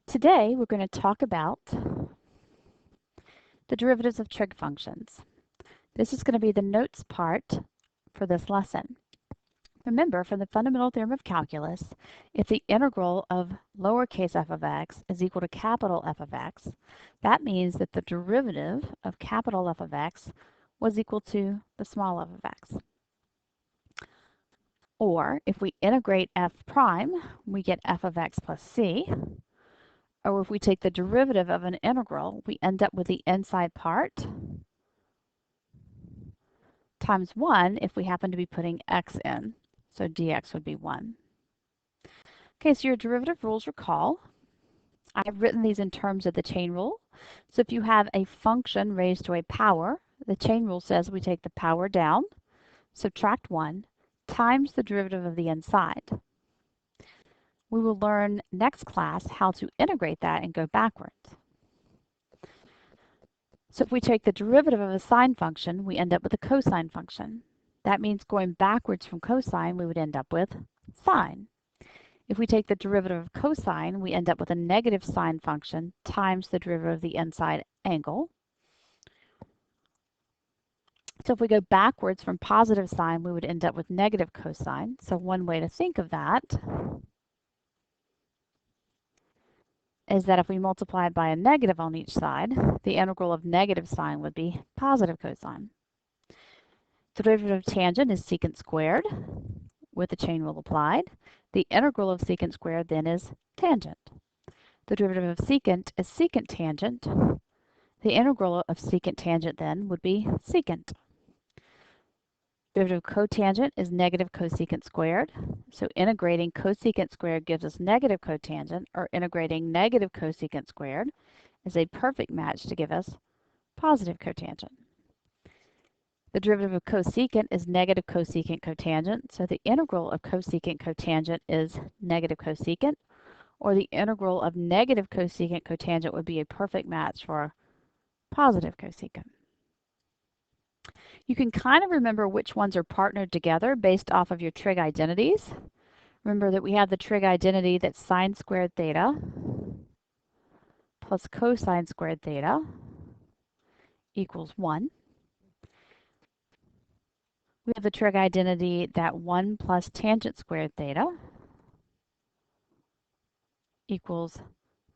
Today we're going to talk about the derivatives of trig functions. This is going to be the notes part for this lesson. Remember, from the fundamental theorem of calculus, if the integral of lowercase f of x is equal to capital F of x, that means that the derivative of capital F of x was equal to the small f of x. Or if we integrate f prime, we get f of x plus c. Or if we take the derivative of an integral, we end up with the inside part times 1 if we happen to be putting x in. So dx would be 1. Okay, so your derivative rules, recall, I've written these in terms of the chain rule. So if you have a function raised to a power, the chain rule says we take the power down, subtract 1, times the derivative of the inside. We will learn next class how to integrate that and go backwards. So if we take the derivative of a sine function, we end up with a cosine function. That means going backwards from cosine, we would end up with sine. If we take the derivative of cosine, we end up with a negative sine function times the derivative of the inside angle. So if we go backwards from positive sine, we would end up with negative cosine. So one way to think of that is that if we multiply it by a negative on each side, the integral of negative sine would be positive cosine. The derivative of tangent is secant squared with the chain rule applied. The integral of secant squared then is tangent. The derivative of secant is secant tangent. The integral of secant tangent then would be secant. Derivative of cotangent is negative cosecant squared. So integrating cosecant squared gives us negative cotangent, or integrating negative cosecant squared is a perfect match to give us positive cotangent. The derivative of cosecant is negative cosecant cotangent, so the integral of cosecant cotangent is negative cosecant, or the integral of negative cosecant cotangent would be a perfect match for positive cosecant. You can kind of remember which ones are partnered together based off of your trig identities. Remember that we have the trig identity that's sine squared theta plus cosine squared theta equals 1. We have the trig identity that 1 plus tangent squared theta equals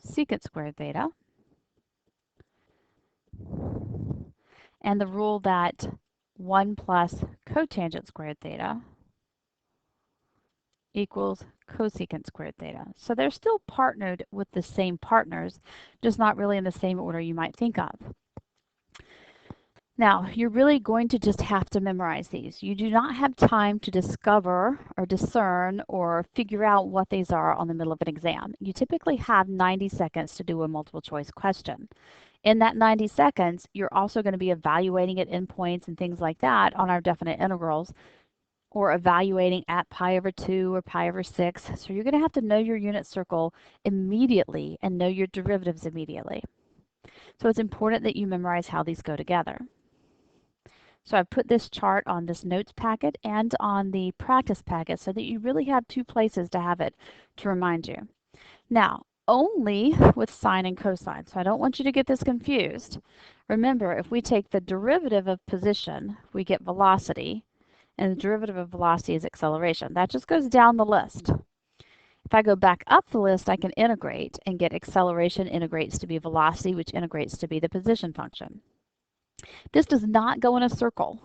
secant squared theta. And the rule that 1 plus cotangent squared theta equals cosecant squared theta. So they're still partnered with the same partners, just not really in the same order you might think of. Now, you're really going to just have to memorize these. You do not have time to discover or discern or figure out what these are on the middle of an exam. You typically have 90 seconds to do a multiple choice question. In that 90 seconds, you're also going to be evaluating at endpoints and things like that on our definite integrals, or evaluating at pi over 2 or pi over 6. So you're going to have to know your unit circle immediately and know your derivatives immediately. So it's important that you memorize how these go together. So I've put this chart on this notes packet and on the practice packet so that you really have two places to have it to remind you. Now, only with sine and cosine, so I don't want you to get this confused. Remember, if we take the derivative of position, we get velocity, and the derivative of velocity is acceleration. That just goes down the list. If I go back up the list, I can integrate and get acceleration integrates to be velocity, which integrates to be the position function. This does not go in a circle.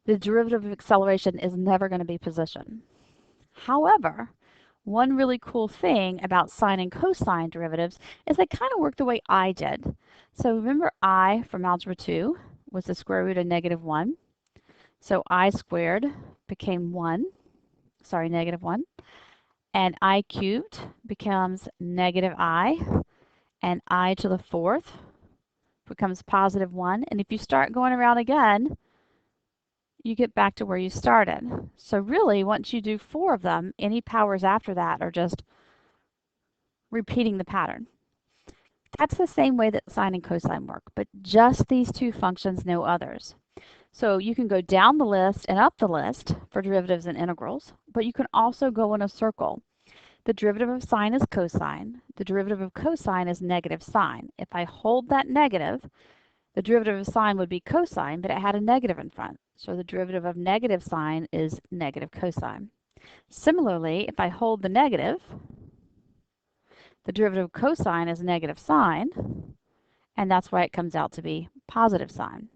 The derivative of acceleration is never going to be position. However, one really cool thing about sine and cosine derivatives is they kind of work the way I did. So remember I from algebra 2 was the square root of negative 1. So I squared became negative 1. And I cubed becomes negative I. And I to the 4th becomes positive 1. And if you start going around again, you get back to where you started. So really, once you do 4 of them, any powers after that are just repeating the pattern. That's the same way that sine and cosine work, but just these two functions, no others. So you can go down the list and up the list for derivatives and integrals, but you can also go in a circle. The derivative of sine is cosine. The derivative of cosine is negative sine. If I hold that negative, the derivative of sine would be cosine, but it had a negative in front. So the derivative of negative sine is negative cosine. Similarly, if I hold the negative, the derivative of cosine is negative sine, and that's why it comes out to be positive sine.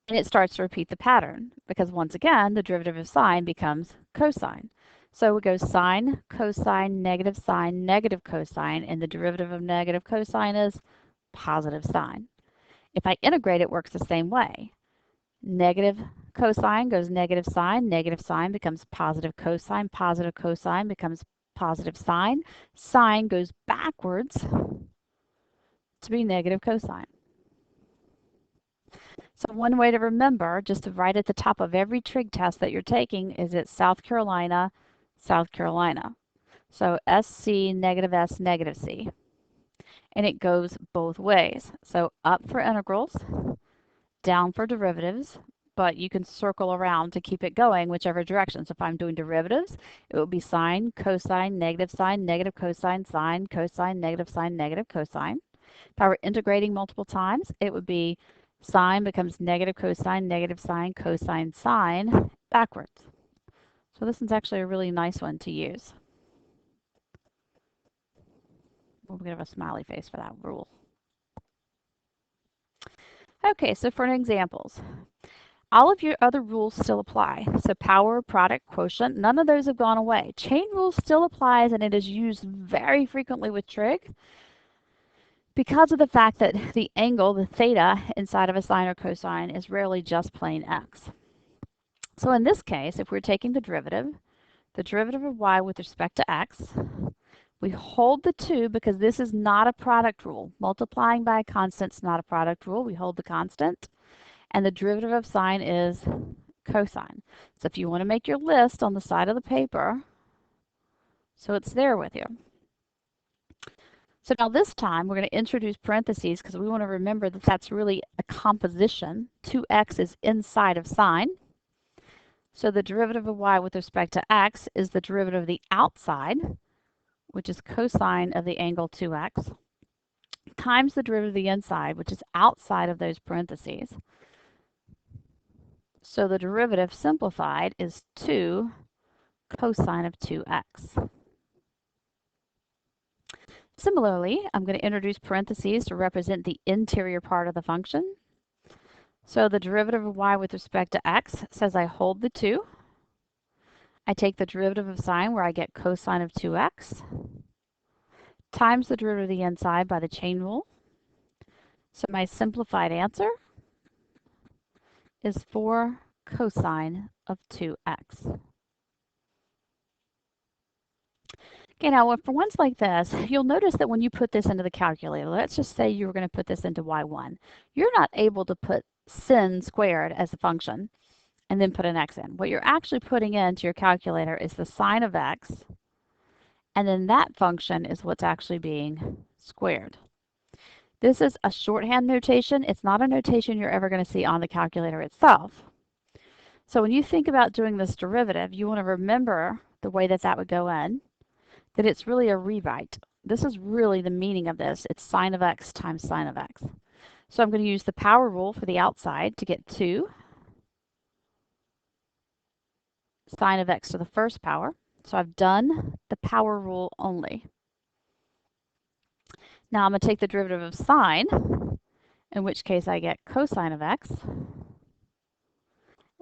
And it starts to repeat the pattern because once again, the derivative of sine becomes cosine. So it goes sine, cosine, negative cosine, and the derivative of negative cosine is positive sine. If I integrate, it works the same way. Negative cosine goes negative sine becomes positive cosine becomes positive sine goes backwards to be negative cosine. So one way to remember, just to write at the top of every trig test that you're taking, is it's South Carolina, South Carolina. So SC, negative S, negative C. And it goes both ways. So up for integrals, down for derivatives, but you can circle around to keep it going whichever direction. So if I'm doing derivatives, it will be sine, cosine, negative cosine, sine, cosine, negative cosine. If I were integrating multiple times, it would be sine becomes negative sine, cosine, sine, backwards. So this is actually a really nice one to use. We'll give a smiley face for that rule. Okay, so for examples, all of your other rules still apply. So power, product, quotient, none of those have gone away. Chain rule still applies and it is used very frequently with trig because of the fact that the angle, the theta, inside of a sine or cosine is rarely just plain x. So in this case, if we're taking the derivative of y with respect to x, we hold the 2 because this is not a product rule. Multiplying by a constant is not a product rule. We hold the constant. And the derivative of sine is cosine. So if you want to make your list on the side of the paper, so it's there with you. So now this time we're going to introduce parentheses because we want to remember that that's really a composition. 2x is inside of sine. So the derivative of y with respect to x is the derivative of the outside, which is cosine of the angle 2x, times the derivative of the inside, which is outside of those parentheses. So the derivative simplified is 2 cosine of 2x. Similarly, I'm going to introduce parentheses to represent the interior part of the function. So the derivative of y with respect to x says I hold the 2. I take the derivative of sine where I get cosine of 2x times the derivative of the inside by the chain rule. So my simplified answer is 4 cosine of 2x. Okay, now for ones like this, you'll notice that when you put this into the calculator, let's just say you were going to put this into y1, you're not able to put sin squared as a function and then put an x in. What you're actually putting into your calculator is the sine of x, and then that function is what's actually being squared. This is a shorthand notation. It's not a notation you're ever going to see on the calculator itself. So when you think about doing this derivative, you want to remember the way that that would go in, that it's really a rewrite. This is really the meaning of this. It's sine of x times sine of x. So I'm going to use the power rule for the outside to get 2 sine of x to the first power. So I've done the power rule only. Now I'm going to take the derivative of sine, in which case I get cosine of x. And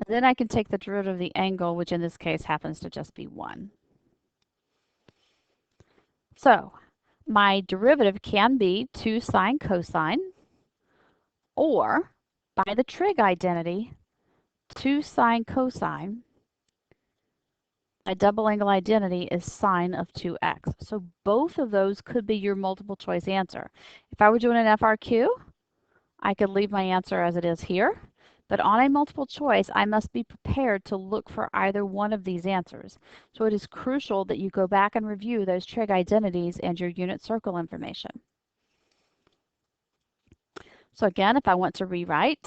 then I can take the derivative of the angle, which in this case happens to just be 1. So my derivative can be 2 sine cosine, or by the trig identity, 2 sine cosine. My double angle identity is sine of 2x. So both of those could be your multiple choice answer. If I were doing an FRQ, I could leave my answer as it is here. But on a multiple choice, I must be prepared to look for either one of these answers. So it is crucial that you go back and review those trig identities and your unit circle information. So again, if I want to rewrite,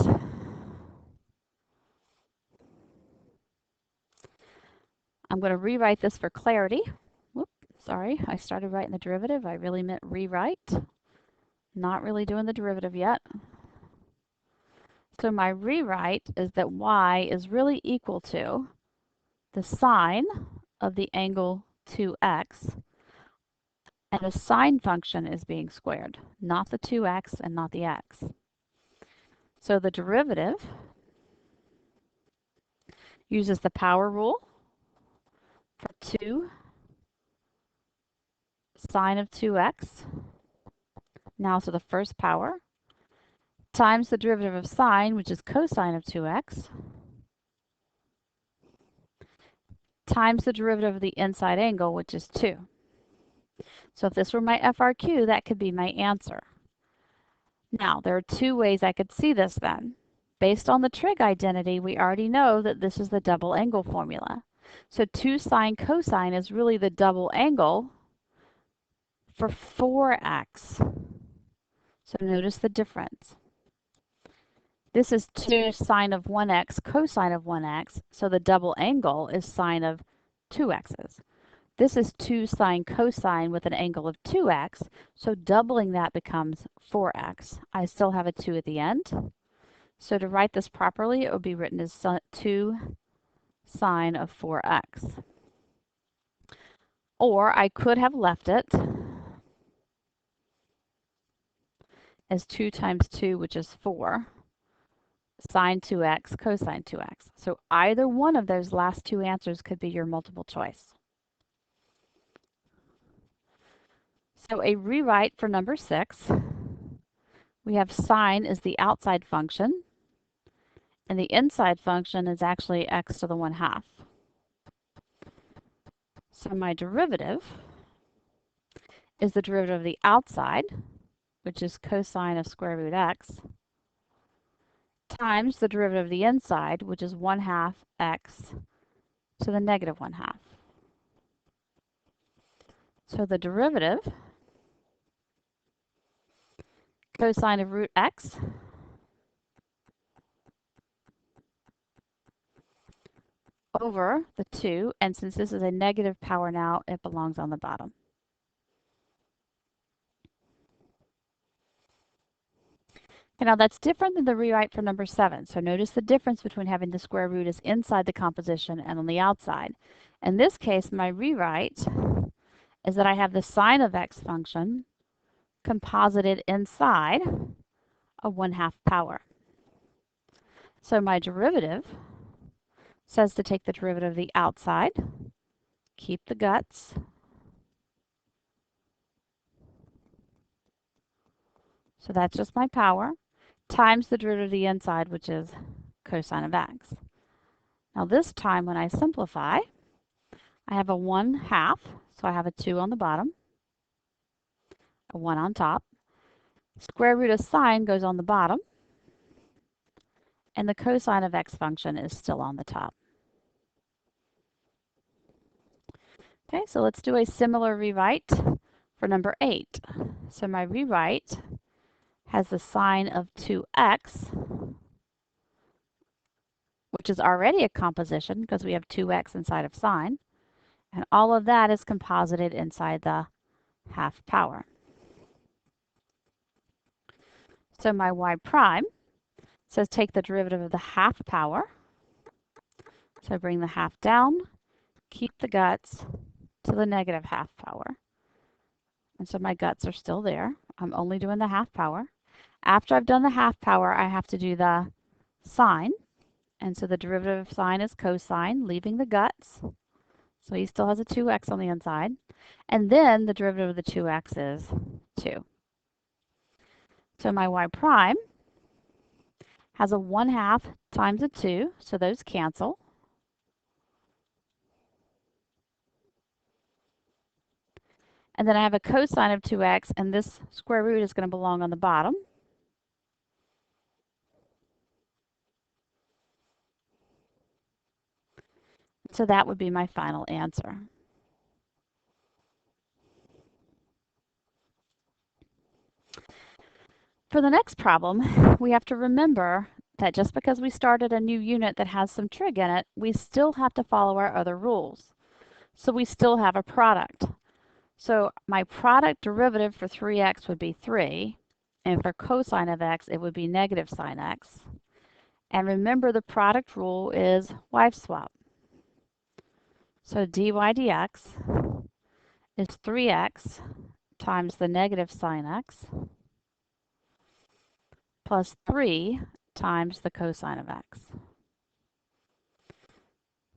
I'm going to rewrite this for clarity. Whoop, sorry, I started writing the derivative. I really meant rewrite. Not really doing the derivative yet. So my rewrite is that y is really equal to the sine of the angle 2x, and the sine function is being squared, not the 2x and not the x. So the derivative uses the power rule for 2 sine of 2x, now to the first power, times the derivative of sine, which is cosine of 2x, times the derivative of the inside angle, which is 2. So if this were my FRQ, that could be my answer. Now, there are two ways I could see this then. Based on the trig identity, we already know that this is the double angle formula. So 2 sine cosine is really the double angle for 4x. So notice the difference. This is 2 sine of 1x cosine of 1x, so the double angle is sine of 2x's. This is 2 sine cosine with an angle of 2x, so doubling that becomes 4x. I still have a 2 at the end. So to write this properly, it would be written as 2 sine of 4x. Or I could have left it as 2 times 2, which is 4, sine 2x, cosine 2x. So either one of those last two answers could be your multiple choice. So a rewrite for number 6, we have sine is the outside function, and the inside function is actually x to the 1/2. So my derivative is the derivative of the outside, which is cosine of square root x, times the derivative of the inside, which is 1/2 x to the negative 1/2. So the derivative, cosine of root x, over the 2, and since this is a negative power now, it belongs on the bottom. Okay, now that's different than the rewrite for number 7. So notice the difference between having the square root as inside the composition and on the outside. In this case, my rewrite is that I have the sine of x function composited inside a 1/2 power. So my derivative says to take the derivative of the outside, keep the guts, so that's just my power, times the derivative of the inside, which is cosine of x. Now this time when I simplify, I have a 1/2, so I have a 2 on the bottom, a 1 on top. Square root of sine goes on the bottom, and the cosine of x function is still on the top. Okay, so let's do a similar rewrite for number 8. So my rewrite has the sine of 2x, which is already a composition because we have 2x inside of sine, and all of that is composited inside the 1/2 power. So my y prime says take the derivative of the 1/2 power. So bring the 1/2 down, keep the guts to the negative 1/2 power. And so my guts are still there. I'm only doing the 1/2 power. After I've done the 1/2 power, I have to do the sine. And so the derivative of sine is cosine, leaving the guts. So he still has a 2x on the inside. And then the derivative of the 2x is 2. So my y prime has a 1/2 times a 2, so those cancel. And then I have a cosine of 2x, and this square root is going to belong on the bottom. So that would be my final answer. For the next problem, we have to remember that just because we started a new unit that has some trig in it, we still have to follow our other rules. So we still have a product. So my product derivative for 3x would be 3, and for cosine of x, it would be negative sine x. And remember, the product rule is wife swap. So dy dx is 3x times the negative sine x plus 3 times the cosine of x.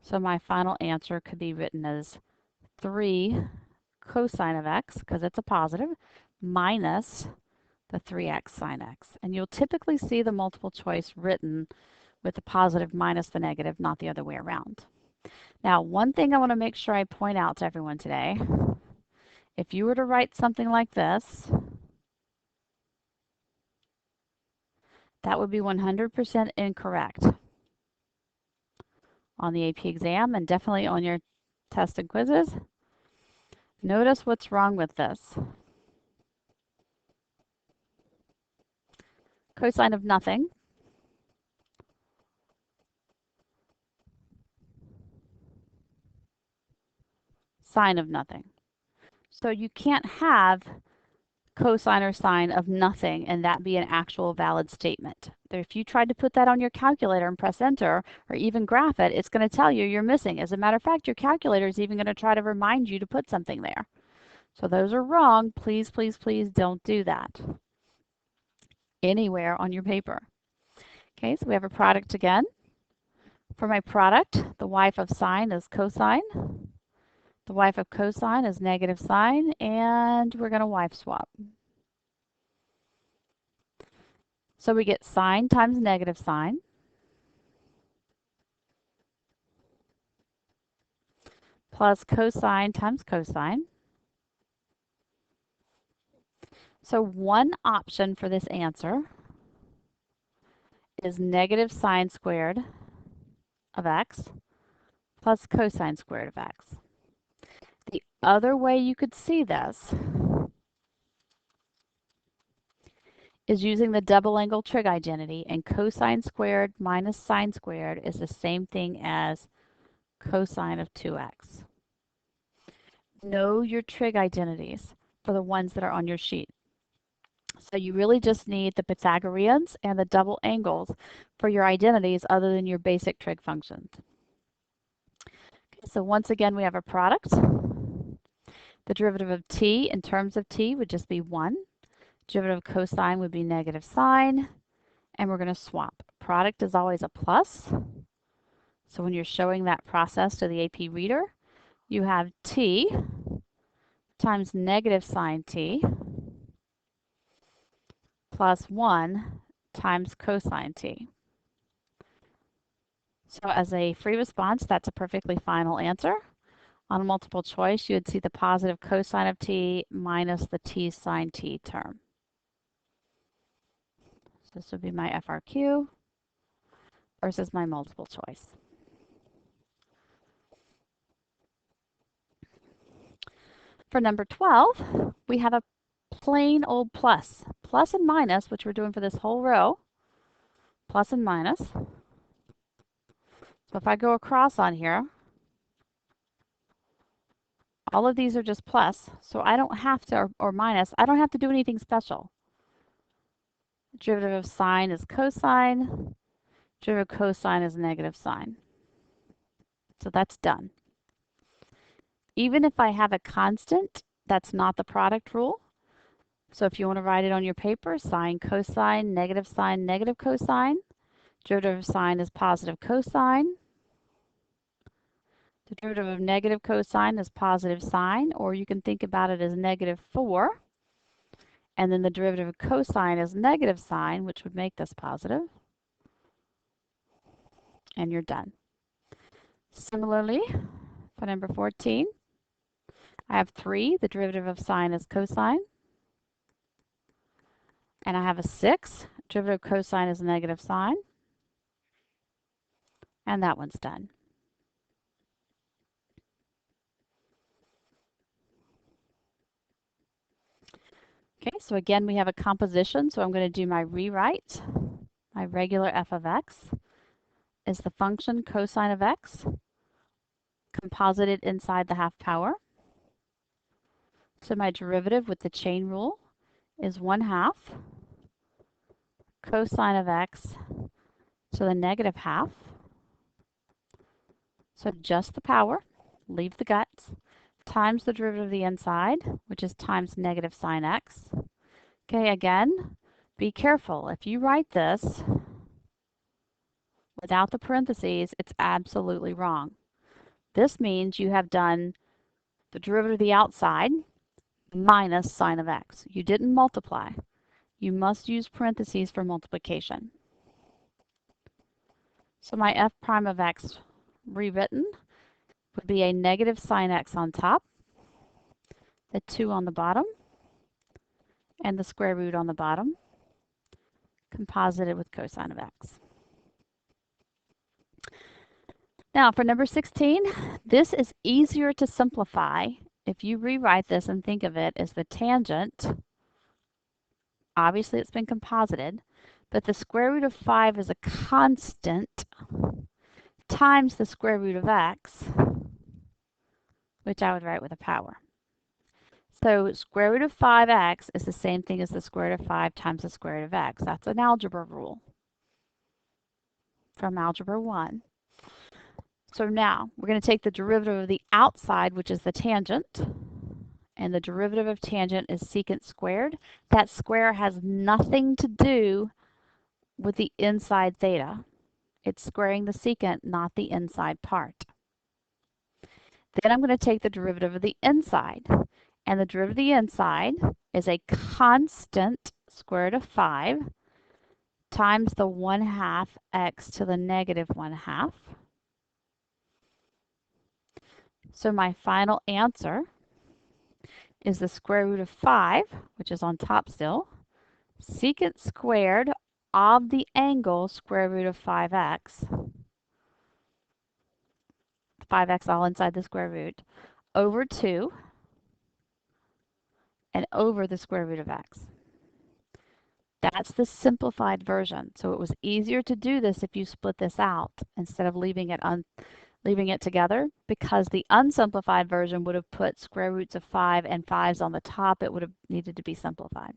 So my final answer could be written as 3 cosine of x, because it's a positive, minus the 3x sine x. And you'll typically see the multiple choice written with the positive minus the negative, not the other way around. Now, one thing I want to make sure I point out to everyone today, if you were to write something like this, that would be 100% incorrect on the AP exam and definitely on your tests and quizzes. Notice what's wrong with this. Cosine of nothing, sine of nothing. So you can't have cosine or sine of nothing and that be an actual valid statement. If you tried to put that on your calculator and press enter or even graph it, it's going to tell you you're missing. As a matter of fact, your calculator is even going to try to remind you to put something there. So those are wrong. Please, please, please don't do that anywhere on your paper. Okay, so we have a product again. For my product, the wife of sine is cosine. The wife of cosine is negative sine, and we're going to wife swap. So we get sine times negative sine plus cosine times cosine. So one option for this answer is negative sine squared of x plus cosine squared of x. The other way you could see this is using the double angle trig identity, and cosine squared minus sine squared is the same thing as cosine of 2x. Know your trig identities for the ones that are on your sheet. So you really just need the Pythagoreans and the double angles for your identities other than your basic trig functions. Okay, so once again, we have a product. The derivative of t in terms of t would just be 1. Derivative of cosine would be negative sine, and we're going to swap. Product is always a plus. So when you're showing that process to the AP reader, you have t times negative sine t plus 1 times cosine t. So as a free response, that's a perfectly final answer. On a multiple choice, you would see the positive cosine of t minus the t sine t term. So this would be my FRQ versus my multiple choice. For number 12, we have a plain old plus. Plus and minus, which we're doing for this whole row. Plus and minus. So if I go across on here, all of these are just plus, so I don't have to, or minus, I don't have to do anything special. Derivative of sine is cosine. Derivative of cosine is negative sine. So that's done. Even if I have a constant, that's not the product rule. So if you want to write it on your paper, sine, cosine, negative cosine. Derivative of sine is positive cosine. The derivative of negative cosine is positive sine, or you can think about it as negative 4. And then the derivative of cosine is negative sine, which would make this positive. And you're done. Similarly, for number 14, I have 3. The derivative of sine is cosine. And I have a 6. Derivative of cosine is negative sine. And that one's done. Okay, so again, we have a composition, so I'm going to do my rewrite. My regular f of x is the function cosine of x, composited inside the half power. So my derivative with the chain rule is 1/2 cosine of x to the negative half. So just the power, leave the guts, times the derivative of the inside, which is times negative sine x. Okay, again, be careful. If you write this without the parentheses, it's absolutely wrong. This means you have done the derivative of the outside minus sine of x. You didn't multiply. You must use parentheses for multiplication. So my f prime of x rewritten would be a negative sine x on top, the 2 on the bottom, and the square root on the bottom, composited with cosine of x. Now for number 16, this is easier to simplify if you rewrite this and think of it as the tangent. Obviously it's been composited, but the square root of 5 is a constant times the square root of x, which I would write with a power. So square root of 5x is the same thing as the square root of 5 times the square root of x. That's an algebra rule from Algebra 1. So now we're going to take the derivative of the outside, which is the tangent, and the derivative of tangent is secant squared. That square has nothing to do with the inside theta. It's squaring the secant, not the inside part. Then I'm going to take the derivative of the inside, and the derivative of the inside is a constant square root of 5 times the 1/2 x to the negative 1/2. So my final answer is the square root of 5, which is on top still, secant squared of the angle square root of 5x, 5x all inside the square root, over 2, and over the square root of x. That's the simplified version. So it was easier to do this if you split this out instead of leaving it together, because the unsimplified version would have put square roots of 5 and 5's on the top. It would have needed to be simplified.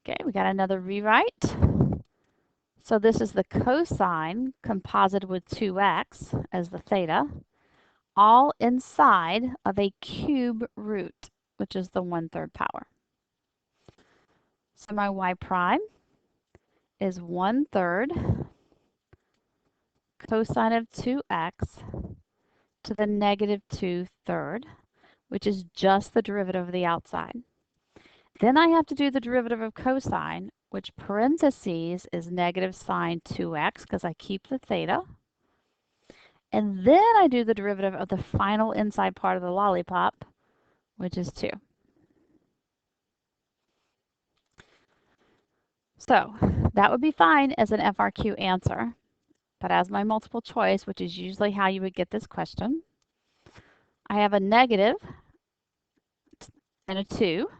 Okay, we got another rewrite. So this is the cosine composited with 2x as the theta, all inside of a cube root, which is the 1/3 power. So my y prime is 1/3 cosine of 2x to the negative 2/3, which is just the derivative of the outside. Then I have to do the derivative of cosine, which parentheses is negative sine 2x because I keep the theta. And then I do the derivative of the final inside part of the lollipop, which is 2. So that would be fine as an FRQ answer, but as my multiple choice, which is usually how you would get this question, I have a negative and a 2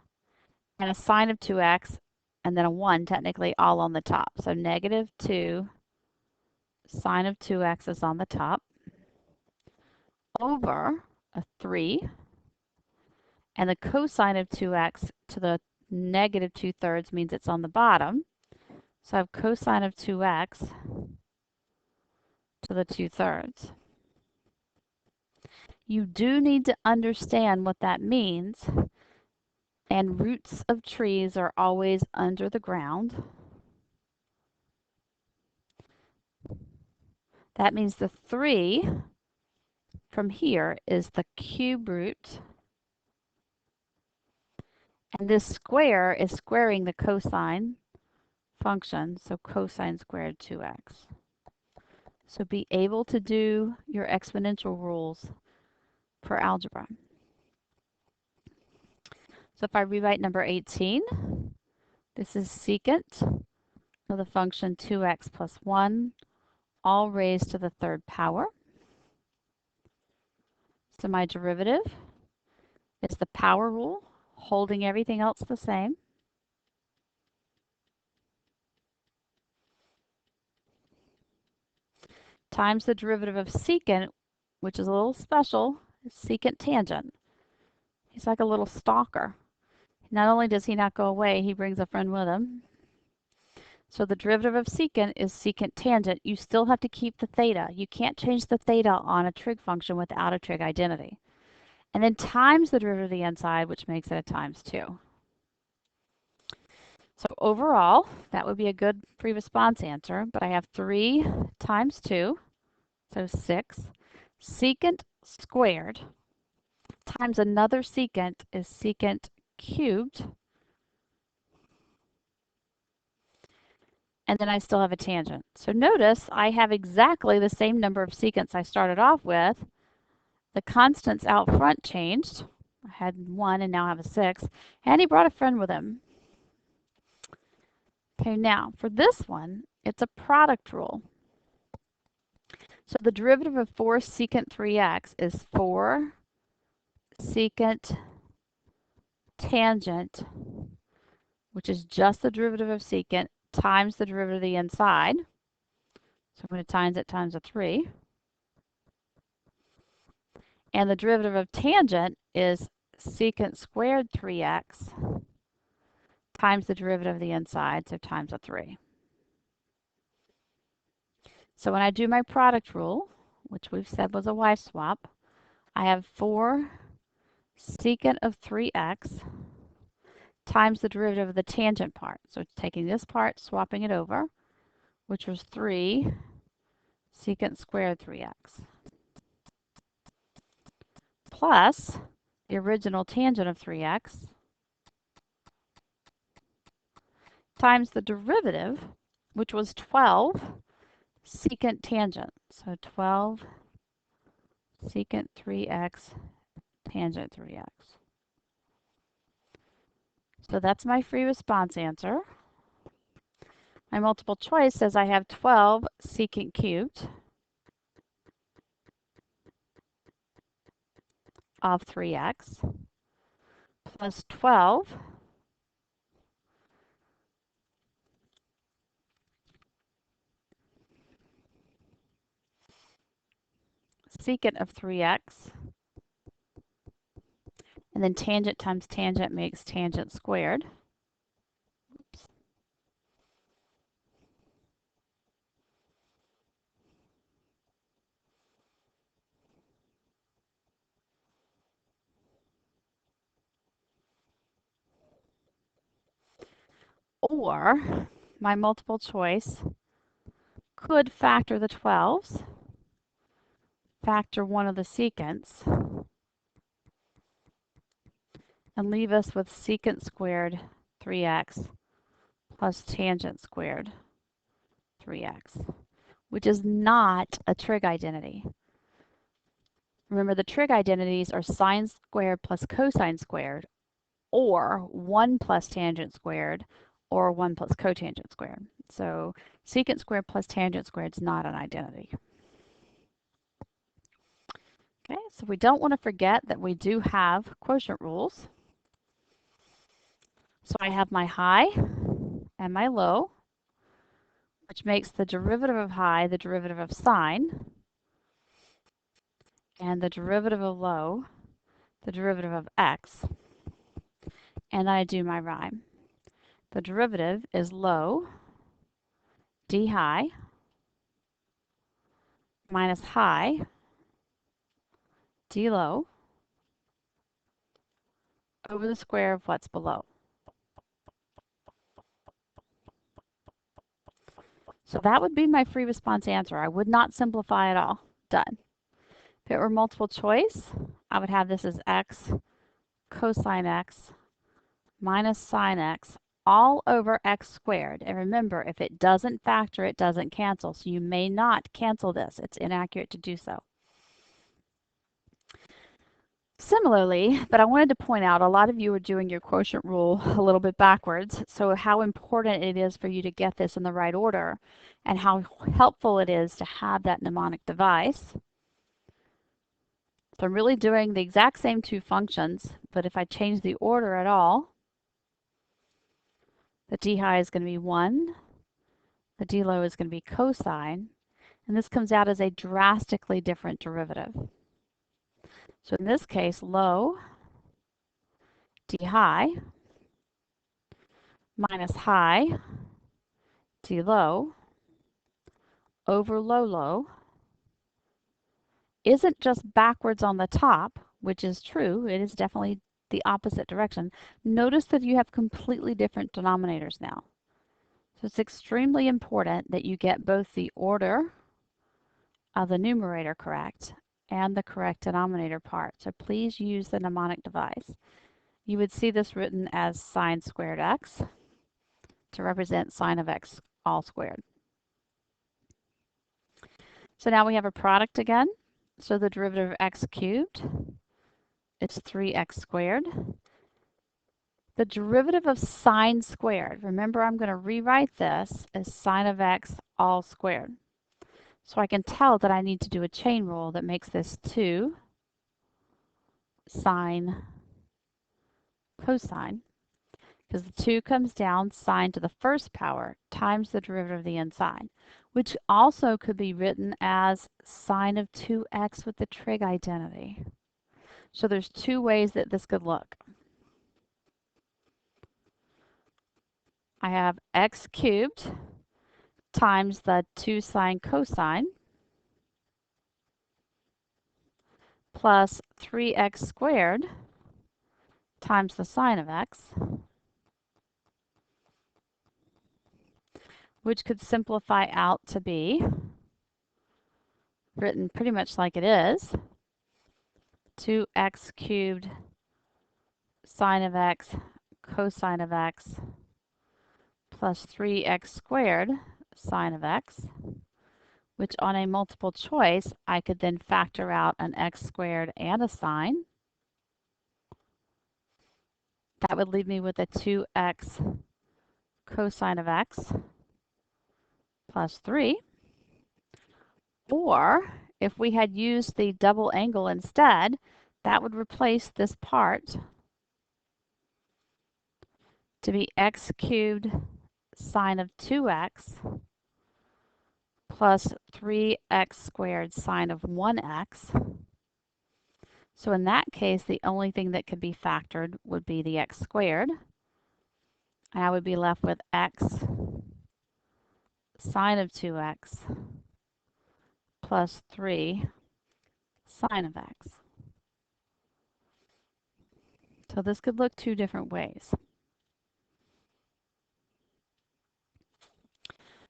and a sine of 2x and then a 1 technically all on the top. So negative 2 sine of 2x is on the top over a 3, and the cosine of 2x to the negative 2/3 means it's on the bottom. So I have cosine of 2x to the 2/3. You do need to understand what that means, and roots of trees are always under the ground. That means the 3 from here is the cube root, and this square is squaring the cosine function, so cosine squared 2x. So be able to do your exponential rules for algebra. So if I rewrite number 18, this is secant of the function 2x plus 1, all raised to the 3rd power. So my derivative is the power rule, holding everything else the same, times the derivative of secant, which is a little special, is secant tangent. He's like a little stalker. Not only does he not go away, he brings a friend with him. So the derivative of secant is secant tangent. You still have to keep the theta. You can't change the theta on a trig function without a trig identity. And then times the derivative of the inside, which makes it a times 2. So overall, that would be a good free response answer, but I have 3 times 2, so 6. Secant squared times another secant is secant cubed. And then I still have a tangent. So notice I have exactly the same number of secants I started off with. The constants out front changed. I had 1 and now I have a 6. And he brought a friend with him. Okay, now for this one, it's a product rule. So the derivative of 4 secant 3x is 4 secant tangent, which is just the derivative of secant, times the derivative of the inside. So I'm going to times it times a 3. And the derivative of tangent is secant squared 3x times the derivative of the inside, so times a 3. So when I do my product rule, which we've said was a wife swap, I have 4 secant of 3x times the derivative of the tangent part. So it's taking this part, swapping it over, which was 3 secant squared 3x, plus the original tangent of 3x times the derivative, which was 12 secant tangent. So 12 secant 3x tangent 3x. So that's my free response answer. My multiple choice says I have 12 secant cubed of 3x plus 12 secant of 3x, and then tangent times tangent makes tangent squared. Oops. Or my multiple choice could factor the 12s, factor one of the secants, and leave us with secant squared 3x plus tangent squared 3x, which is not a trig identity. Remember, the trig identities are sine squared plus cosine squared, or 1 plus tangent squared, or 1 plus cotangent squared. So secant squared plus tangent squared is not an identity. Okay, so we don't want to forget that we do have quotient rules. So I have my high and my low, which makes the derivative of high the derivative of sine, and the derivative of low the derivative of x. And I do my rhyme. The derivative is low d high minus high d low over the square of what's below. So that would be my free response answer. I would not simplify at all. Done. If it were multiple choice, I would have this as x cosine x minus sine x all over x squared. And remember, if it doesn't factor, it doesn't cancel. So you may not cancel this. It's inaccurate to do so. Similarly, but I wanted to point out a lot of you are doing your quotient rule a little bit backwards. So how important it is for you to get this in the right order and how helpful it is to have that mnemonic device. So I'm really doing the exact same two functions, but if I change the order at all, the d high is going to be 1, the d low is going to be cosine, And this comes out as a drastically different derivative. So in this case, low d high minus high d low over low low isn't just backwards on the top, which is true. It is definitely the opposite direction. Notice that you have completely different denominators now. So it's extremely important that you get both the order of the numerator correct and the correct denominator part. So please use the mnemonic device. You would see this written as sine squared x to represent sine of x all squared. So now we have a product again. So the derivative of x cubed is 3x squared. The derivative of sine squared, remember I'm going to rewrite this as sine of x all squared. So I can tell that I need to do a chain rule that makes this 2 sine cosine, because the 2 comes down sine to the first power times the derivative of the inside, which also could be written as sine of 2x with the trig identity. So there's two ways that this could look. I have x cubed times the 2 sine cosine plus 3x squared times the sine of x, which could simplify out to be written pretty much like it is, 2x cubed sine of x cosine of x plus 3x squared sine of x, which on a multiple choice, I could then factor out an x squared and a sine. That would leave me with a 2x cosine of x plus 3. Or if we had used the double angle instead, that would replace this part to be x cubed sine of 2x plus 3x squared sine of 1x. So in that case, the only thing that could be factored would be the x squared. And I would be left with x sine of 2x plus 3 sine of x. So this could look two different ways.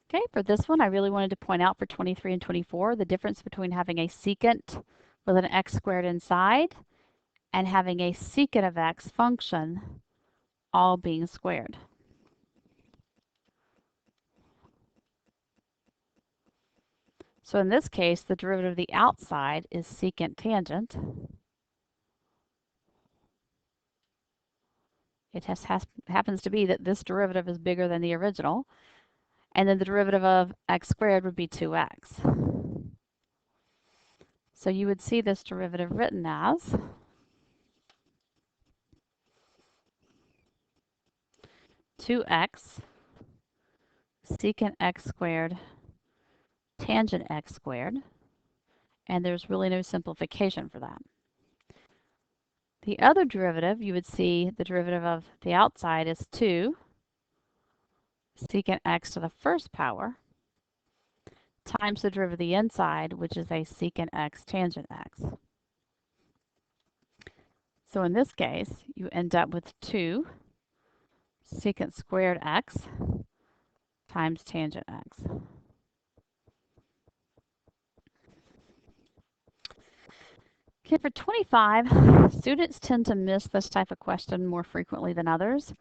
Okay, for this one, I really wanted to point out for 23 and 24 the difference between having a secant with an x squared inside and having a secant of x function all being squared. So in this case, the derivative of the outside is secant tangent. It happens to be that this derivative is bigger than the original. And then the derivative of x squared would be 2x. So you would see this derivative written as 2x secant x squared tangent x squared. And there's really no simplification for that. The other derivative, you would see the derivative of the outside is 2 secant x to the first power times the derivative of the inside, which is a secant x tangent x. So in this case, you end up with 2 secant squared x times tangent x. Okay, for 25, students tend to miss this type of question more frequently than others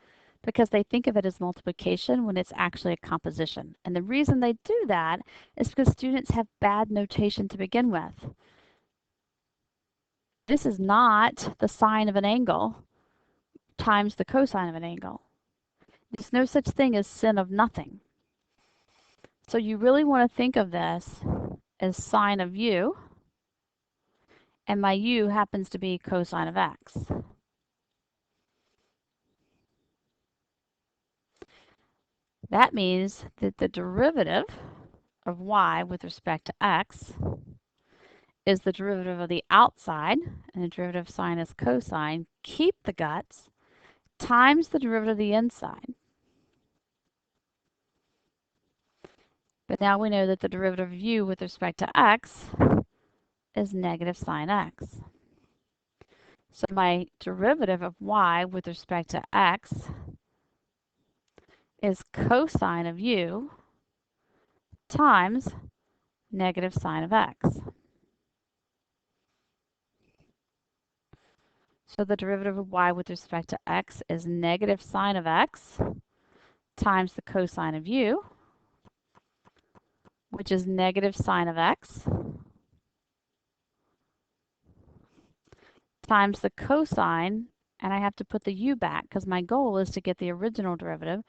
because they think of it as multiplication when it's actually a composition. And the reason they do that is because students have bad notation to begin with. This is not the sine of an angle times the cosine of an angle. There's no such thing as sin of nothing. So you really want to think of this as sine of u, and my u happens to be cosine of x. That means that the derivative of y with respect to x is the derivative of the outside, and the derivative sign is cosine, keep the guts, times the derivative of the inside. But now we know that the derivative of u with respect to x is negative sine x. So my derivative of y with respect to x is cosine of u times negative sine of x. So the derivative of y with respect to x is negative sine of x times the cosine of u, which is negative sine of x, times the cosine, and I have to put the u back because my goal is to get the original derivative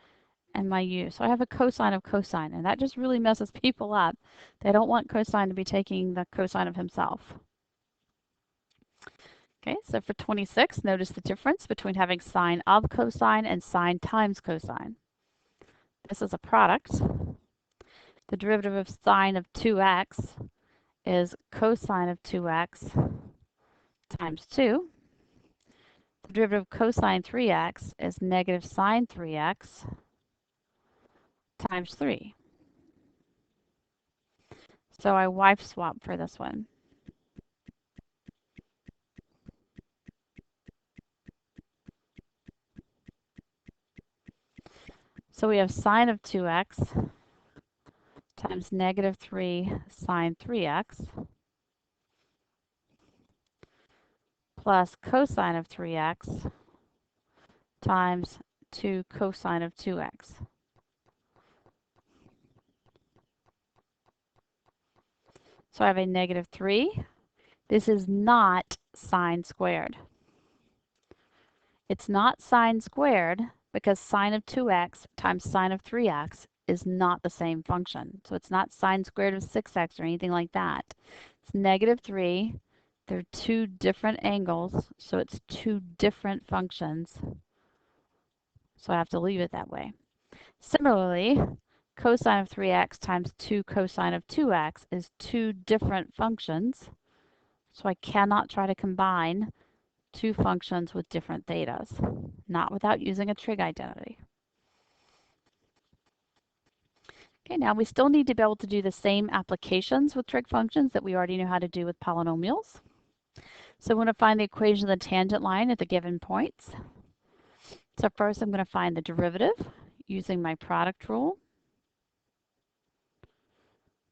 and my u. So I have a cosine of cosine, and that just really messes people up. They don't want cosine to be taking the cosine of himself. Okay, so for 26, notice the difference between having sine of cosine and sine times cosine. This is a product. The derivative of sine of 2x is cosine of 2x times 2. The derivative of cosine 3x is negative sine 3x times 3. So I wipe swap for this one. So we have sine of 2x times negative 3 sine 3x plus cosine of 3x times 2 cosine of 2x. So I have a negative 3. This is not sine squared. It's not sine squared because sine of 2x times sine of 3x is not the same function. So it's not sine squared of 6x or anything like that. It's negative 3. They're two different angles, so it's two different functions. So I have to leave it that way. Similarly, cosine of 3x times 2 cosine of 2x is two different functions. So I cannot try to combine two functions with different thetas, not without using a trig identity. Okay, now we still need to be able to do the same applications with trig functions that we already know how to do with polynomials. So I'm going to find the equation of the tangent line at the given points. So first I'm going to find the derivative using my product rule.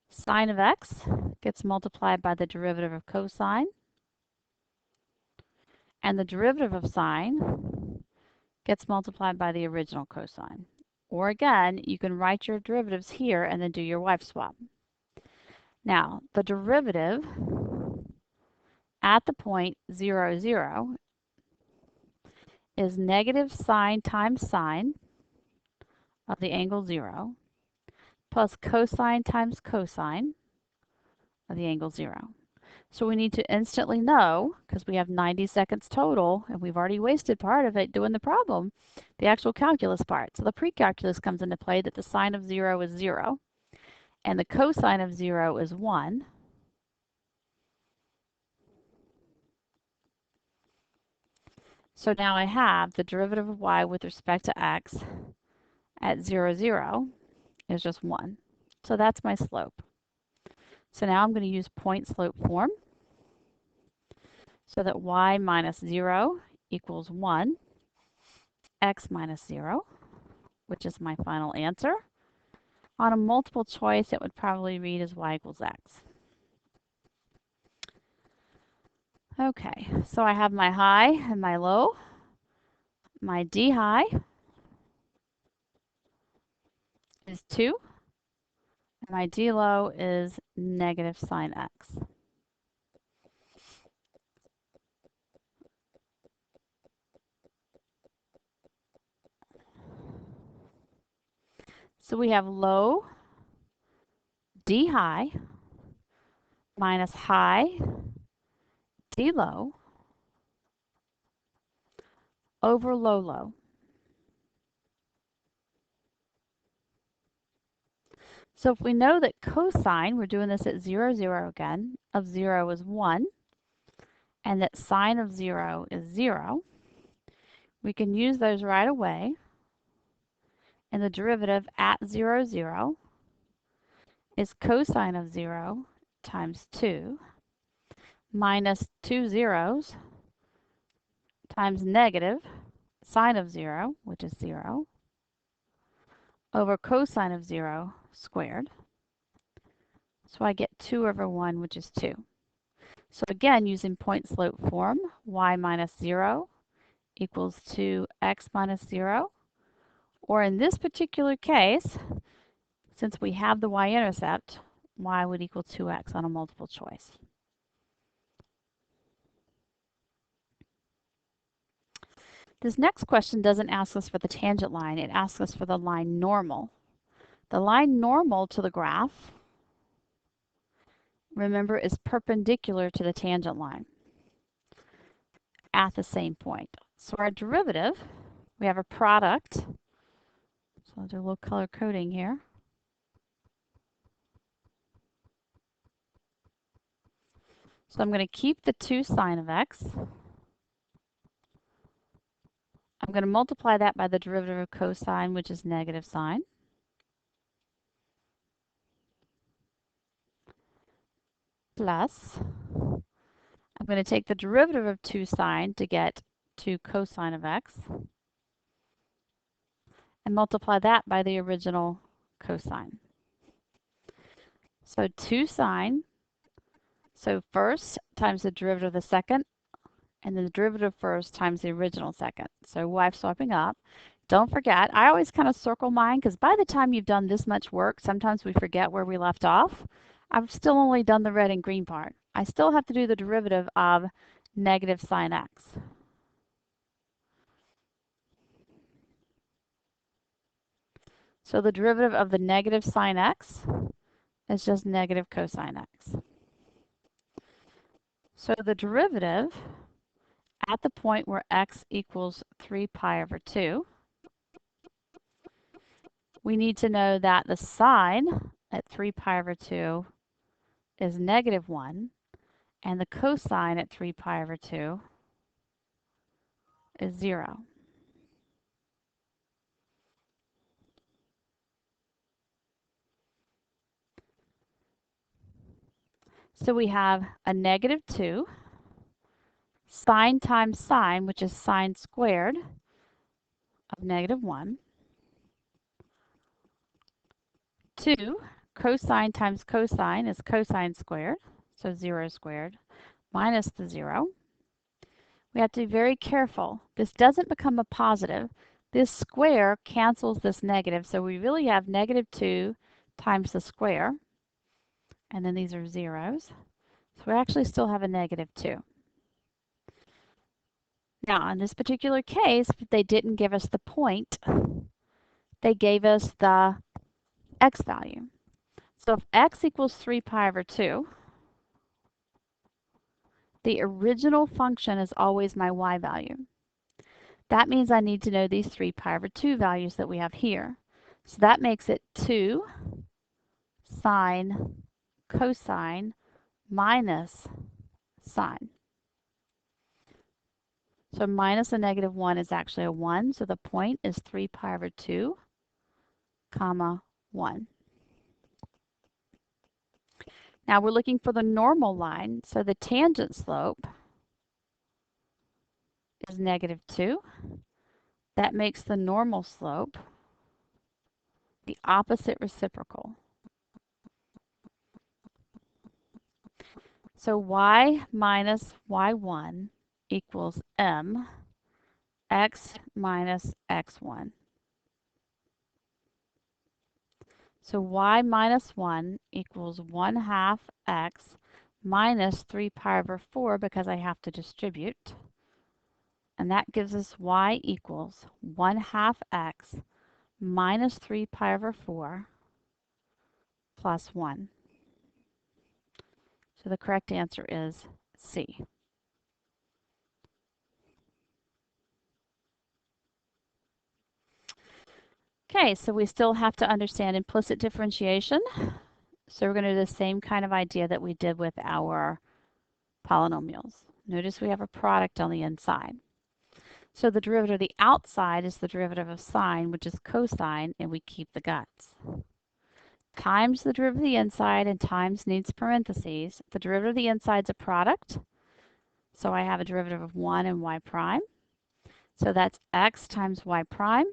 Sine of x gets multiplied by the derivative of cosine, and the derivative of sine gets multiplied by the original cosine. Or again, you can write your derivatives here and then do your wipe swap. Now, the derivative at the point 0, 0 is negative sine times sine of the angle 0 plus cosine times cosine of the angle 0. So we need to instantly know, because we have 90 seconds total, and we've already wasted part of it doing the problem, the actual calculus part. So the pre-calculus comes into play that the sine of 0 is 0, and the cosine of 0 is 1. So now I have the derivative of y with respect to x at 0, 0 is just 1. So that's my slope. So now I'm going to use point slope form so that y minus 0 equals 1, x minus 0, which is my final answer. On a multiple choice, it would probably read as y equals x. Okay, so I have my high and my low. My d high is 2, and my d low is negative sine x. So we have low d high minus high d low over low low. So if we know that cosine, we're doing this at 0, 0 again, of 0 is 1, and that sine of 0 is 0, we can use those right away. And the derivative at 0, 0 is cosine of 0 times 2 minus 2 zeros times negative sine of 0, which is 0, over cosine of 0 squared. So I get 2 over 1, which is 2. So again, using point slope form, y minus 0 equals 2x minus 0. Or in this particular case, since we have the y-intercept, y would equal 2x on a multiple choice. This next question doesn't ask us for the tangent line, it asks us for the line normal. The line normal to the graph, remember, is perpendicular to the tangent line at the same point. So our derivative, we have a product. So I'll do a little color coding here. So I'm going to keep the 2 sine of x. I'm going to multiply that by the derivative of cosine, which is negative sine. Plus, I'm going to take the derivative of 2 sine to get 2 cosine of x. And multiply that by the original cosine. So 2 sine, so first times the derivative of the second, and then the derivative first times the original second. So y swapping up. Don't forget, I always kind of circle mine because by the time you've done this much work, sometimes we forget where we left off. I've still only done the red and green part. I still have to do the derivative of negative sine x. So the derivative of the negative sine x is just negative cosine x. So the derivative at the point where x equals 3 pi over 2, we need to know that the sine at 3 pi over 2 is negative 1, and the cosine at 3 pi over 2 is 0. So we have a negative 2, sine times sine, which is sine squared of negative 1, 2, cosine times cosine is cosine squared, so 0 squared, minus the 0. We have to be very careful. This doesn't become a positive. This square cancels this negative, so we really have negative 2 times the square, and then these are zeros. So we actually still have a negative 2. Now, in this particular case, they didn't give us the point. They gave us the x value. So if x equals 3 pi over 2, the original function is always my y value. That means I need to know these 3 pi over 2 values that we have here. So that makes it 2 sine cosine minus sine. So minus a negative 1 is actually a 1, so the point is 3 pi over 2, comma 1. Now we're looking for the normal line, so the tangent slope is negative 2. That makes the normal slope the opposite reciprocal. So y minus y1 equals m x minus x1. So y minus 1 equals 1/2 x minus 3 pi over 4 because I have to distribute. And that gives us y equals 1/2 x minus 3 pi over 4 plus 1. So the correct answer is C. Okay, so we still have to understand implicit differentiation. So we're going to do the same kind of idea that we did with our polynomials. Notice we have a product on the inside. So the derivative of the outside is the derivative of sine, which is cosine, and we keep the guts. Times the derivative of the inside, and times needs parentheses. The derivative of the inside is a product. So I have a derivative of 1 and y prime. So that's x times y prime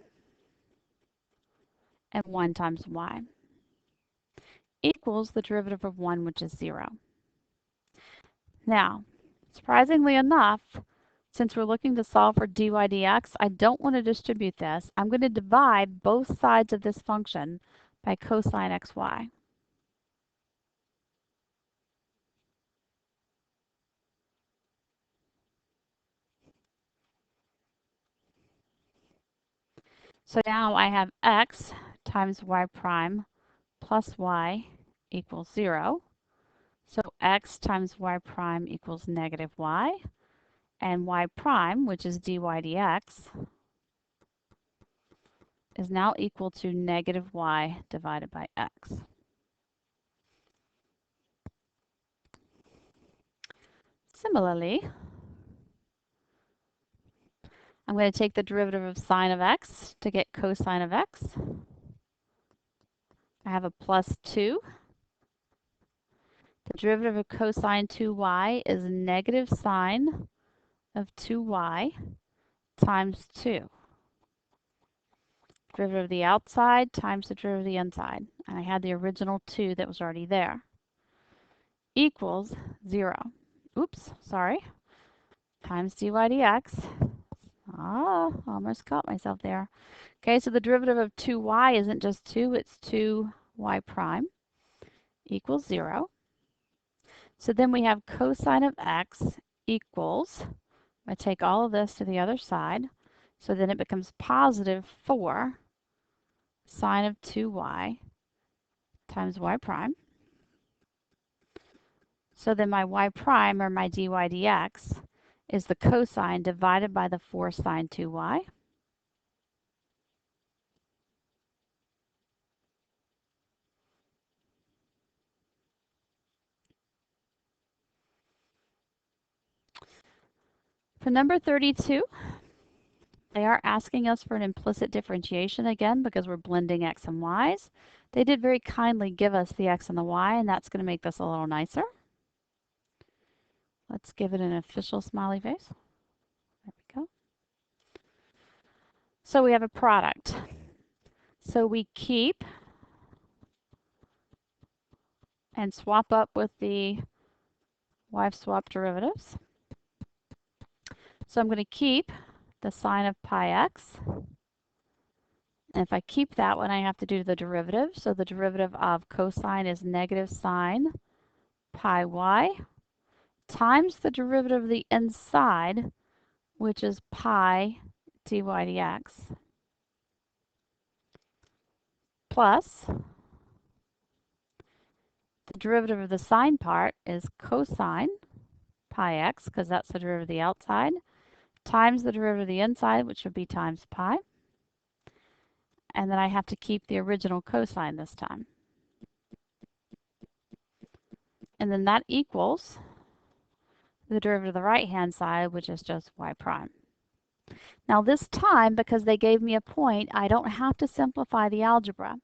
and 1 times y equals the derivative of 1, which is 0. Now, surprisingly enough, since we're looking to solve for dy dx, I don't want to distribute this. I'm going to divide both sides of this function by cosine xy. So now I have x times y prime plus y equals 0. So x times y prime equals negative y. And y prime, which is dy dx, is now equal to negative y divided by x. Similarly, I'm going to take the derivative of sine of x to get cosine of x. I have a plus 2. The derivative of cosine 2y is negative sine of 2y times 2. Derivative of the outside times the derivative of the inside. And I had the original 2 that was already there. Equals 0. Oops, sorry. Times dy dx. Almost caught myself there. Okay, so the derivative of 2y isn't just 2, it's 2y prime equals 0. So then we have cosine of x equals, I take all of this to the other side, so then it becomes positive 4 sine of 2y times y prime. So then my y prime, or my dy dx, is the cosine divided by the 4 sine 2y. For number 32, they are asking us for an implicit differentiation again because we're blending x and y's. They did very kindly give us the x and the y, and that's going to make this a little nicer. Let's give it an official smiley face. There we go. So we have a product. So we keep and swap up with the wife swap derivatives. So I'm going to keep the sine of pi x. And if I keep that one, I have to do the derivative. So the derivative of cosine is negative sine pi y times the derivative of the inside, which is pi dy dx, plus the derivative of the sine part is cosine pi x, because that's the derivative of the outside, times the derivative of the inside, which would be times pi. And then I have to keep the original cosine this time. And then that equals the derivative of the right-hand side, which is just y prime. Now this time, because they gave me a point, I don't have to simplify the algebra.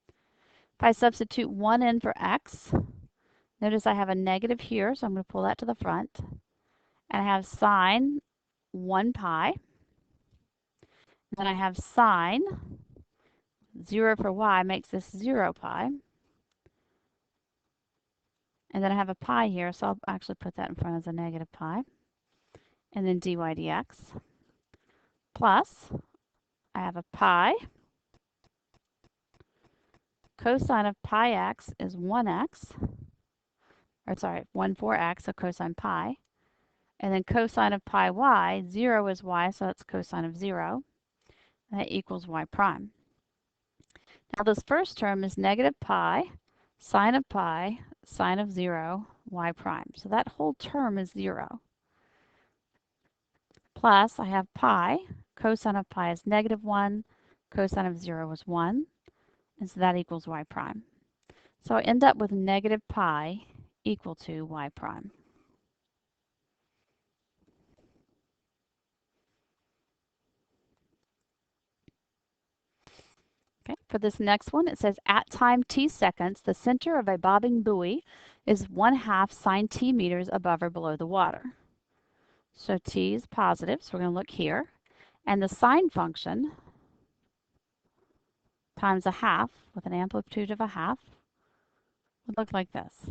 If I substitute 1 in for x, notice I have a negative here, so I'm going to pull that to the front. And I have sine 1 pi. And then I have sine 0 for y makes this 0 pi. And then I have a pi here, so I'll actually put that in front as a negative pi. And then dy dx. Plus, I have a pi. Cosine of pi x is 1x. Or sorry, 1 4x, so cosine pi. And then cosine of pi y, 0 is y, so that's cosine of 0. And that equals y prime. Now this first term is negative pi, sine of 0, y prime. So that whole term is 0. Plus, I have pi. Cosine of pi is negative 1. Cosine of 0 is 1, and so that equals y prime. So I end up with negative pi equal to y prime. Okay, for this next one, it says at time t seconds, the center of a bobbing buoy is 1/2 sine t meters above or below the water. So t is positive, so we're going to look here. And the sine function times a half with an amplitude of a half would look like this.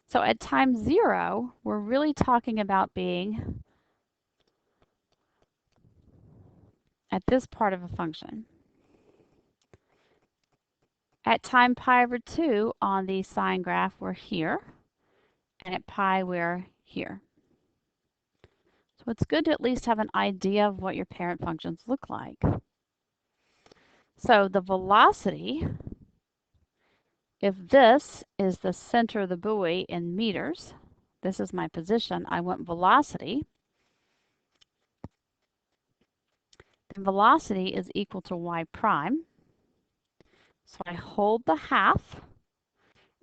So at time 0, we're really talking about being at this part of a function. At time pi over 2 on the sine graph, we're here, and at pi, we're here. So it's good to at least have an idea of what your parent functions look like. So the velocity, if this is the center of the buoy in meters, this is my position, I want velocity, then velocity is equal to y prime. So I hold the half,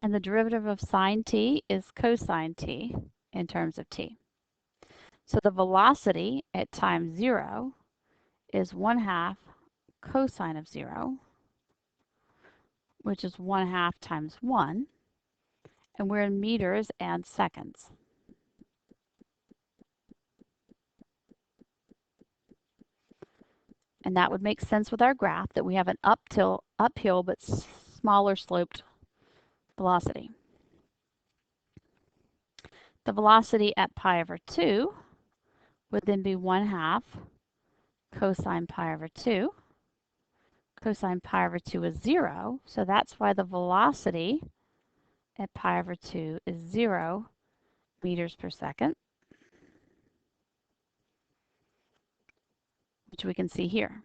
and the derivative of sine t is cosine t in terms of t. So the velocity at time 0 is 1/2 cosine of 0, which is 1/2 times 1, and we're in meters and seconds. And that would make sense with our graph that we have an uphill but smaller sloped velocity. The velocity at pi over 2 would then be 1/2 cosine pi over 2. Cosine pi over 2 is 0, so that's why the velocity at pi over 2 is 0 meters per second, which we can see here.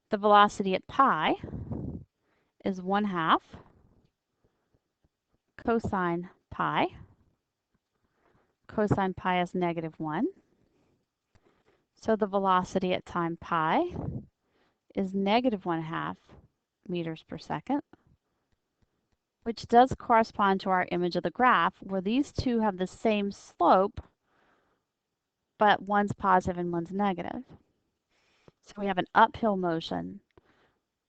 The velocity at pi is 1/2 cosine pi. Cosine pi is -1. So the velocity at time pi is -1/2 meters per second, which does correspond to our image of the graph where these two have the same slope, but one's positive and one's negative. So we have an uphill motion,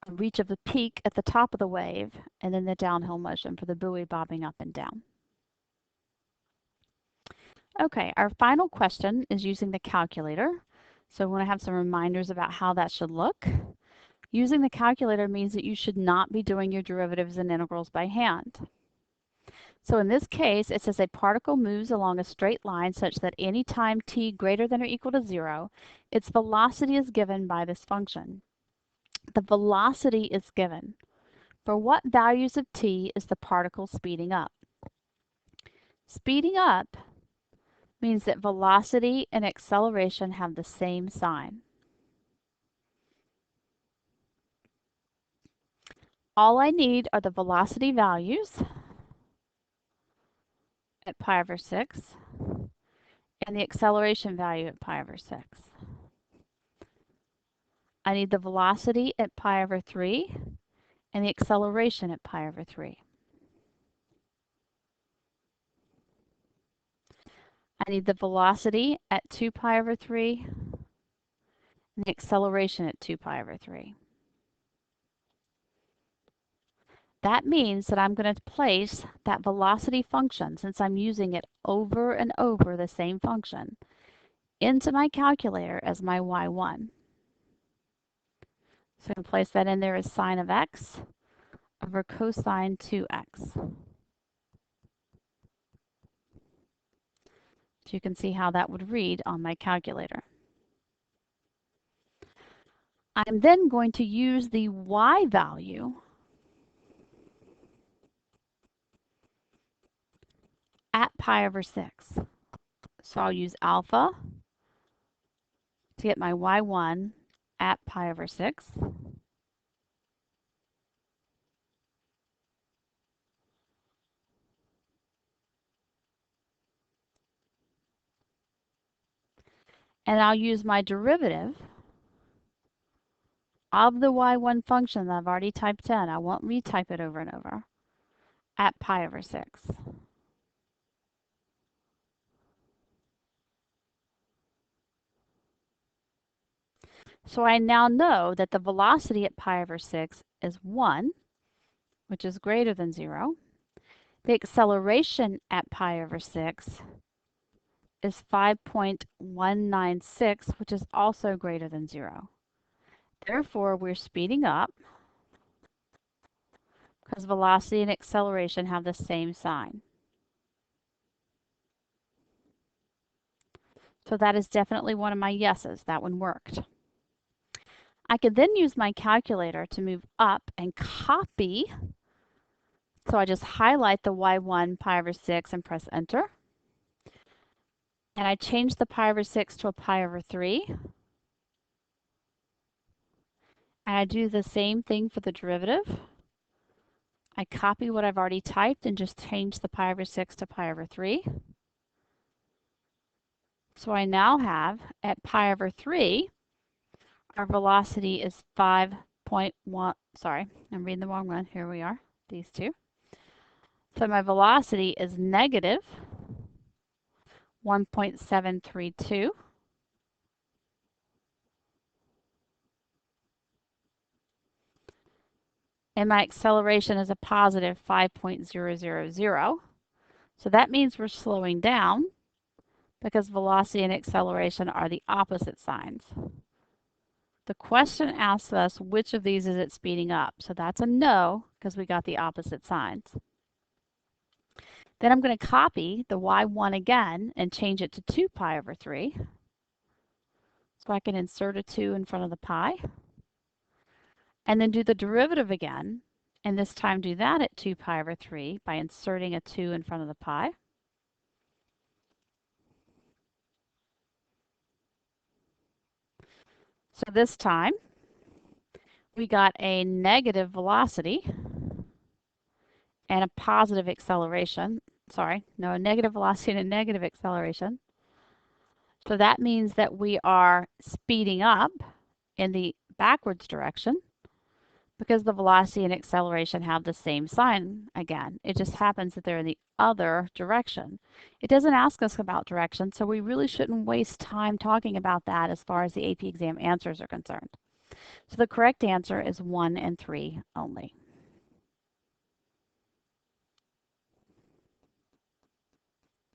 a reach of the peak at the top of the wave, and then the downhill motion for the buoy bobbing up and down. Okay, our final question is using the calculator. So we want to have some reminders about how that should look. Using the calculator means that you should not be doing your derivatives and integrals by hand. So in this case, it says a particle moves along a straight line such that any time t greater than or equal to 0, its velocity is given by this function. The velocity is given. For what values of t is the particle speeding up? Speeding up means that velocity and acceleration have the same sign. All I need are the velocity values at pi over 6 and the acceleration value at pi over 6. I need the velocity at pi over 3 and the acceleration at pi over 3. I need the velocity at 2 pi over 3 and the acceleration at 2 pi over 3. That means that I'm going to place that velocity function, since I'm using it over and over the same function, into my calculator as my y1. So I'm going to place that in there as sine of x over cosine 2x. So you can see how that would read on my calculator. I'm then going to use the y value at pi over 6. So I'll use alpha to get my y1 at pi over 6. And I'll use my derivative of the y1 function that I've already typed in. I won't retype it over and over at pi over 6. So I now know that the velocity at pi over 6 is 1, which is greater than 0. The acceleration at pi over 6 is 5.196, which is also greater than 0. Therefore, we're speeding up because velocity and acceleration have the same sign. So that is definitely one of my yeses. That one worked. I could then use my calculator to move up and copy. So I just highlight the y1 pi over 6 and press enter. And I change the pi over 6 to a pi over 3. And I do the same thing for the derivative. I copy what I've already typed and just change the pi over 6 to pi over 3. So I now have, at pi over 3, our velocity is 5.1, sorry, I'm reading the wrong one. Here we are, these two. So my velocity is negative 1.732. And my acceleration is a positive 5.000. So that means we're slowing down because velocity and acceleration are the opposite signs. The question asks us which of these is it speeding up. So that's a no because we got the opposite signs. Then I'm going to copy the y1 again and change it to 2 pi over 3. So I can insert a 2 in front of the pi. And then do the derivative again. And this time do that at 2 pi over 3 by inserting a 2 in front of the pi. So this time we got a negative velocity and a positive acceleration. Sorry, no, a negative velocity and a negative acceleration. So that means that we are speeding up in the backwards direction because the velocity and acceleration have the same sign again. It just happens that they're in the other direction. It doesn't ask us about direction, so we really shouldn't waste time talking about that as far as the AP exam answers are concerned. So the correct answer is 1 and 3 only.